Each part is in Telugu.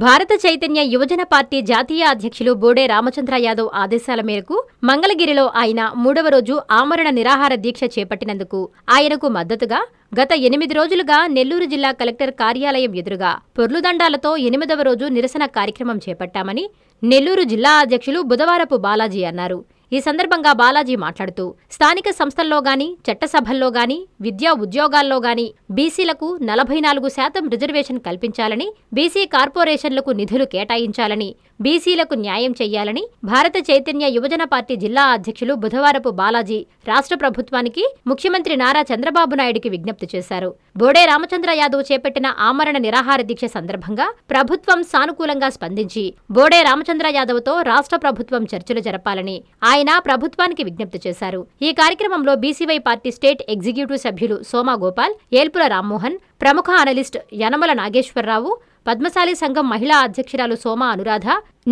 భారత చైతన్య యువజన పార్టీ జాతీయ అధ్యక్షులు బోడే రామచంద్ర యాదవ్ ఆదేశాల మేరకు మంగళగిరిలో ఆయన 3వ రోజు ఆమరణ నిరాహార దీక్ష చేపట్టినందుకు ఆయనకు మద్దతుగా గత 8 రోజులుగా నెల్లూరు జిల్లా కలెక్టర్ కార్యాలయం ఎదురుగా పొర్లుదండాలతో 8వ రోజు నిరసన కార్యక్రమం చేపట్టామని నెల్లూరు జిల్లా అధ్యక్షులు బుధవారపు బాలాజీ అన్నారు. ఈ సందర్భంగా బాలాజీ మాట్లాడుతూ స్థానిక సంస్థల్లో గాని, చట్టసభల్లో గాని, విద్యా ఉద్యోగాల్లో గాని బీసీలకు 44% రిజర్వేషన్ కల్పించాలని, బీసీ కార్పొరేషన్లకు నిధులు కేటాయించాలని, బీసీలకు న్యాయం చెయ్యాలని భారత చైతన్య యువజన పార్టీ జిల్లా అధ్యక్షులు బుధవారపు బాలాజీ రాష్ట్ర ప్రభుత్వానికి, ముఖ్యమంత్రి నారా చంద్రబాబు నాయుడికి విజ్ఞప్తి చేశారు. బోడే రామచంద్ర యాదవ్ చేపట్టిన ఆమరణ నిరాహార దీక్ష సందర్భంగా ప్రభుత్వం సానుకూలంగా స్పందించి బోడే రామచంద్ర యాదవ్తో రాష్ట్ర ప్రభుత్వం చర్చలు జరపాలని ఆయన ప్రభుత్వానికి విజ్ఞప్తి చేశారు. ఈ కార్యక్రమంలో బీసీవై పార్టీ స్టేట్ ఎగ్జిక్యూటివ్ సభ్యులు సోమా గోపాల్, ఏల్పుల రామ్మోహన్, ప్రముఖ అనలిస్ట్ యనమల నాగేశ్వరరావు, పద్మశాలి సంఘం మహిళా అధ్యక్షురాలు సోమా అనురాధ,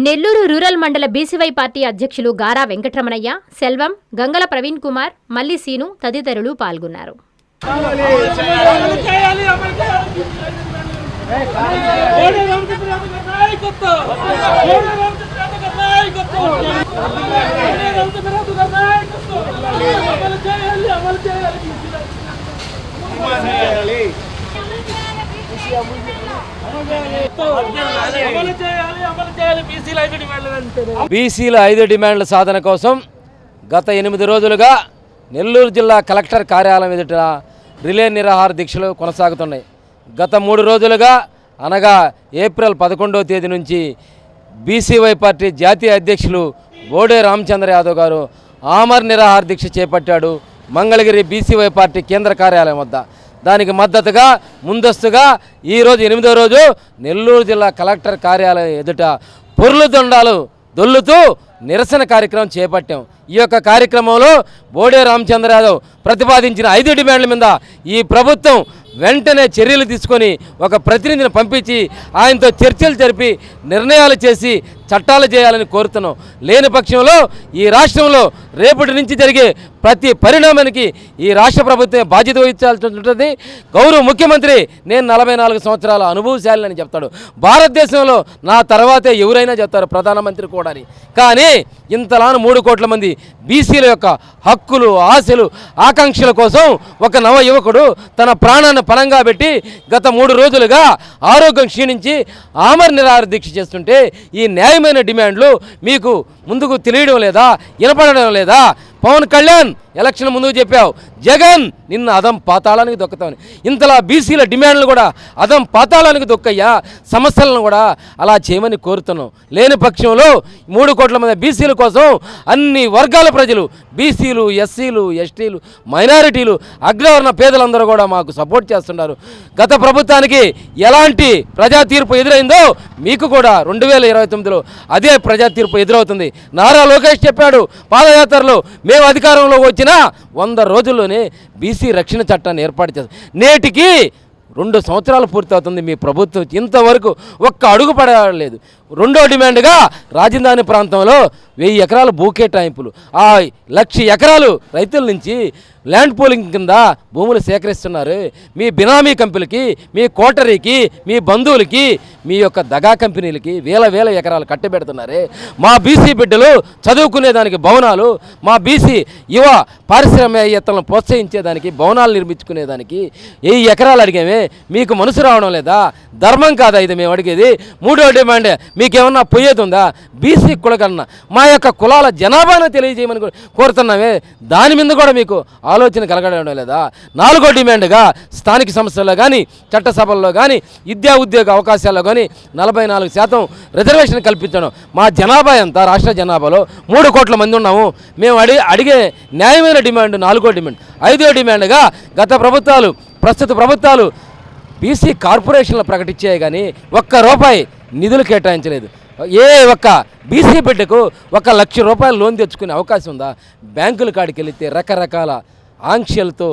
నెల్లూరు రూరల్ మండల బీసీవై పార్టీ అధ్యక్షులు గారా వెంకటరమణయ్య, సెల్వం, గంగల ప్రవీణ్ కుమార్, మల్లి సీను తదితరులు పాల్గొన్నారు. బీసీల 5 డిమాండ్ల సాధన కోసం గత 8 రోజులుగా నెల్లూరు జిల్లా కలెక్టర్ కార్యాలయం ఎదుట రిలే నిరాహార దీక్షలు కొనసాగుతున్నాయి. గత 3 రోజులుగా అనగా ఏప్రిల్ 11వ తేదీ నుంచి బీసీవై పార్టీ జాతీయ అధ్యక్షులు బోడే రామచంద్ర యాదవ్ గారు ఆమరణ నిరాహార దీక్ష చేపట్టాడు మంగళగిరి బీసీవై పార్టీ కేంద్ర కార్యాలయం వద్ద. దానికి మద్దతుగా ముందస్తుగా ఈరోజు 8వ రోజు నెల్లూరు జిల్లా కలెక్టర్ కార్యాలయం ఎదుట పొర్లు దొండాలు దొల్లుతూ నిరసన కార్యక్రమం చేపట్టాం. ఈ యొక్క కార్యక్రమంలో బోడే రామచంద్ర యాదవ్ ప్రతిపాదించిన 5 డిమాండ్ల మీద ఈ ప్రభుత్వం వెంటనే చర్యలు తీసుకొని ఒక ప్రతినిధిని పంపించి ఆయనతో చర్చలు జరిపి నిర్ణయాలు చేసి చట్టాలు చేయాలని కోరుతున్నాం. లేని పక్షంలో ఈ రాష్ట్రంలో రేపటి నుంచి జరిగే ప్రతి పరిణామానికి ఈ రాష్ట్ర ప్రభుత్వం బాధ్యత వహించాల్సి ఉంటుంది. గౌరవ ముఖ్యమంత్రి నేను 44 సంవత్సరాల అనుభవశాలిని చెప్తాడు. భారతదేశంలో నా తర్వాతే ఎవరైనా చెప్తారు, ప్రధానమంత్రి కూడా. కానీ ఇంతలాను 3 కోట్ల మంది బీసీల యొక్క హక్కులు, ఆశలు, ఆకాంక్షల కోసం ఒక నవ యువకుడు తన ప్రాణాన్ని పణంగా పెట్టి గత 3 రోజులుగా ఆరోగ్యం క్షీణించి ఆమరణ నిరాహార దీక్ష చేస్తుంటే ఈ న్యాయమైన డిమాండ్లు మీకు ముందుకు తెలియడం లేదా, వినపడడం లేదా? పవన్ కళ్యాణ్ ఎలక్షన్ ముందుకు చెప్పావు, జగన్ నిన్న అదం పాతాళానికి దొక్కుతామని. ఇంతలా బీసీల డిమాండ్లు కూడా అదం పాతాళానికి దొక్కయ్యా. సమస్యలను కూడా అలా చేయమని కోరుతున్నాం. లేని పక్షంలో 3 కోట్ల మంది బీసీల కోసం అన్ని వర్గాల ప్రజలు, బీసీలు, ఎస్సీలు, ఎస్టీలు, మైనారిటీలు, అగ్రవర్ణ పేదలందరూ కూడా మాకు సపోర్ట్ చేస్తున్నారు. గత ప్రభుత్వానికి ఎలాంటి ప్రజా తీర్పు ఎదురైందో మీకు కూడా 2029లో అదే ప్రజా తీర్పు ఎదురవుతుంది. నారా లోకేష్ చెప్పాడు పాదయాత్రలో, మేము అధికారంలో వచ్చిన 100 రోజుల్లోనే బీసీ రక్షణ చట్టాన్ని ఏర్పాటు చేస్తాం. నేటికి 2 సంవత్సరాలు పూర్తవుతుంది. మీ ప్రభుత్వం ఇంతవరకు ఒక్క అడుగు పడలేదు. 2వ డిమాండ్గా రాజధాని ప్రాంతంలో 1000 ఎకరాల భూ కేటాయింపులు, ఆ 1,00,000 ఎకరాలు రైతుల నుంచి ల్యాండ్ పూలింగ్ కింద భూములు సేకరిస్తున్నారు. మీ బినామీ కంపెనీలకి, మీ కోటరీకి, మీ బంధువులకి, మీ యొక్క దగా కంపెనీలకి వేల ఎకరాలు కట్టబెడుతున్నారు. మా బీసీ బిడ్డలు చదువుకునేదానికి భవనాలు, మా బీసీ యువ పారిశ్రామికవేత్తలను ప్రోత్సహించేదానికి భవనాలు నిర్మించుకునేదానికి 1000 ఎకరాలు అడిగామే. మీకు మనసు రావడం లేదా? ధర్మం కాదా ఇది మేము అడిగేది? 3వ డిమాండ్, మీకేమన్నా పోయేది ఉందా? బీసీ కులకన్నా మా యొక్క కులాల జనాభాను తెలియజేయమని కోరుతున్నామే. దాని మీద కూడా మీకు ఆలోచన కలగడం లేదా? 4వ డిమాండ్గా స్థానిక సంస్థల్లో కానీ, చట్టసభల్లో కానీ, విద్యా ఉద్యోగ అవకాశాల్లో కానీ 44% రిజర్వేషన్ కల్పించడం. మా జనాభా ఎంత? రాష్ట్ర జనాభాలో 3 కోట్ల మంది ఉన్నాము. మేము అడిగే న్యాయమైన డిమాండ్ 4వ డిమాండ్. 5వ డిమాండ్గా ప్రస్తుత ప్రభుత్వాలు బీసీ కార్పొరేషన్లు ప్రకటించాయి కానీ ₹1 నిధులు కేటాయించలేదు. ఏ ఒక్క బీసీ బిడ్డకు ₹1,00,000 లోన్ తెచ్చుకునే అవకాశం ఉందా? బ్యాంకుల కాడికి వెళితే రకరకాల ఆంక్షలతో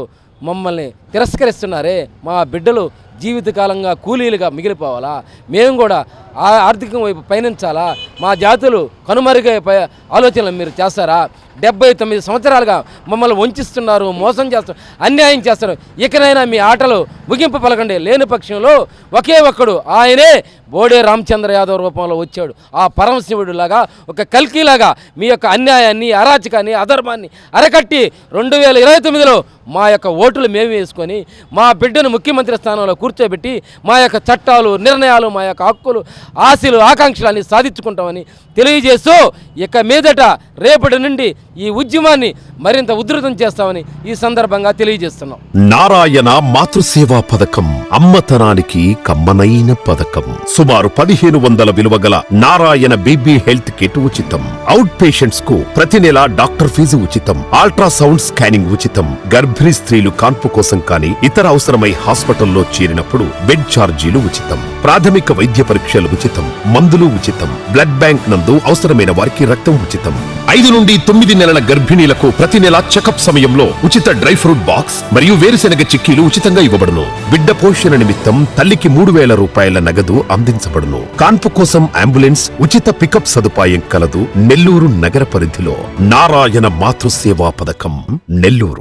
మమ్మల్ని తిరస్కరిస్తున్నారే. మా బిడ్డలు జీవితకాలంగా కూలీలుగా మిగిలిపోవాలా? మేము కూడా ఆర్థికం వైపు పయనించాలా, మా జాతులు కనుమరుగై ఆలోచనలు మీరు చేస్తారా? 79 సంవత్సరాలుగా మమ్మల్ని వంచిస్తున్నారు, మోసం చేస్తున్నారు, అన్యాయం చేస్తారు. ఇకనైనా మీ ఆటలు ముగింపు పలకండి. లేని పక్షంలో ఒకే ఒక్కడు, ఆయనే బోడే రామచంద్ర యాదవ్ రూపంలో వచ్చాడు. ఆ పరమశివుడిలాగా, ఒక కల్కీలాగా మీ యొక్క అన్యాయాన్ని, అరాచకాన్ని, అధర్మాన్ని అరకట్టి 2029లో మా యొక్క ఓటులు మేము వేసుకొని మా బిడ్డను ముఖ్యమంత్రి స్థానంలో కూర్చోబెట్టి మా యొక్క చట్టాలు, నిర్ణయాలు, మా యొక్క హక్కులు, ఆశలు, ఆకాంక్షలన్నీ సాధించుకుంటామని తెలియజేస్తూ ఇక మీదట రేపటి నుండి ఈ ఉద్యమాన్ని మరింత ఉధృతం చేస్తామని ఈ సందర్భంగా తెలియజేస్తున్నాం. నారాయణ మాతృసేవా పథకం అమ్మతనానికి కమ్మనైన పథకం. సుమారు 1500 విలువ గల నారాయణ బేబీ హెల్త్ కిట్ ఉచితం. అవుట్ పేషెంట్స్ కు ప్రతి నెల డాక్టర్ ఫీజు ఉచితం. అల్ట్రాసౌండ్ స్కానింగ్ ఉచితం. గర్భిణీ స్త్రీలు కాన్పు కోసం కానీ ఇతర అవసరమై హాస్పిటల్లో చేరినప్పుడు బెడ్ ఛార్జీలు ఉచితం. ప్రాథమిక వైద్య పరీక్షలు ఉచితం. మందులు ఉచితం. బ్లడ్ బ్యాంక్ నందు అవసరమైన వారికి రక్తం ఉచితం. 5 నుండి 9 నెలల గర్భిణీలకు ప్రతి నెల చెకప్ సమయంలో ఉచిత డ్రై ఫ్రూట్ బాక్స్ మరియు వేరుశెనగ చిక్కీలు ఉచితంగా ఇవ్వబడును. బిడ్డ పోషణ నిమిత్తం తల్లికి 3000 రూపాయల నగదు అందించబడును. కాన్పు కోసం అంబులెన్స్ ఉచిత పికప్ సదుపాయం కలదు. నెల్లూరు నగర పరిధిలో నారాయణ మాతృసేవా పథకం, నెల్లూరు.